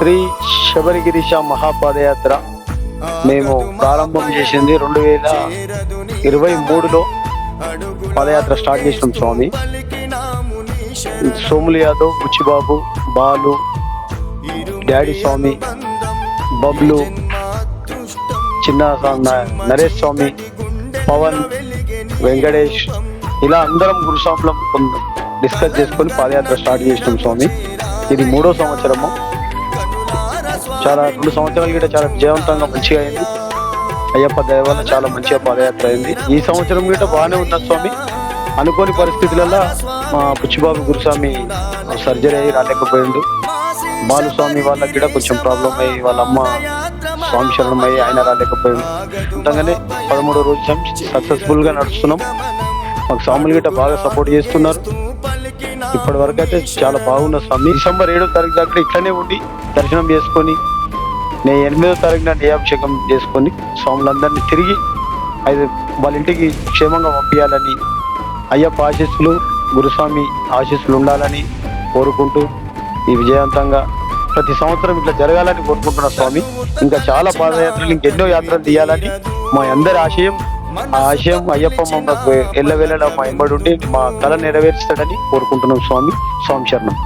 శ్రీ శబరిగిరీశ మహాపాదయాత్ర మేము ప్రారంభం చేసింది 2023లో పాదయాత్ర స్టార్ట్ చేసినాం స్వామి. సోములు యాదవ్, బుచ్చిబాబు, బాలు, డాడీ స్వామి, బబ్లు, చిన్న నరేష్ స్వామి, పవన్, వెంకటేష్, ఇలా అందరం గురుస్వాములం డిస్కస్ చేసుకొని పాదయాత్ర స్టార్ట్ చేసినాం స్వామి. ఇది 3వ సంవత్సరము. 2 సంవత్సరాల గిట్ట చాలా విజయవంతంగా మంచిగా అయింది. అయ్యప్ప దయ వల్ల చాలా మంచిగా పాదయాత్ర అయింది. ఈ సంవత్సరం గిట్ట బాగానే ఉన్న స్వామి. అనుకోని పరిస్థితులలో మా బుచ్చిబాబు గురుస్వామి సర్జరీ అయ్యి రాలేకపోయిండు. బాలుస్వామి వాళ్ళకి కూడా కొంచెం ప్రాబ్లం అయ్యి వాళ్ళ అమ్మ స్వామి శరణం అయ్యి ఆయన రాలేకపోయిండు. అంతగానే 13వ రోజు సక్సెస్ఫుల్గా నడుస్తున్నాం. మాకు స్వాములు గిట్ట బాగా సపోర్ట్ చేస్తున్నారు. ఇప్పటి వరకు అయితే చాలా బాగున్న స్వామి. డిసెంబర్ 7వ తారీఖు దాకా ఇట్లనే ఉండి దర్శనం చేసుకొని నేను 8వ తారీఖున నియాభిషేకం చేసుకొని స్వాములందరినీ తిరిగి వాళ్ళ ఇంటికి క్షేమంగా పంపించాలని, అయ్యప్ప ఆశీస్సులు, గురుస్వామి ఆశీస్సులు ఉండాలని కోరుకుంటూ ఈ విజయవంతంగా ప్రతి సంవత్సరం ఇట్లా జరగాలని కోరుకుంటున్న స్వామి. ఇంకా చాలా పాదయాత్రలు, ఇంకెన్నో యాత్రలు తీయాలని మా అందరి ఆశయం. ఆ ఆశయం అయ్యప్ప మమ్మల్ని ఎల్లవేళలా మా ఎంబడి ఉండి మా కళ నెరవేరుస్తాడని కోరుకుంటున్నాం స్వామి. స్వామి శరణం.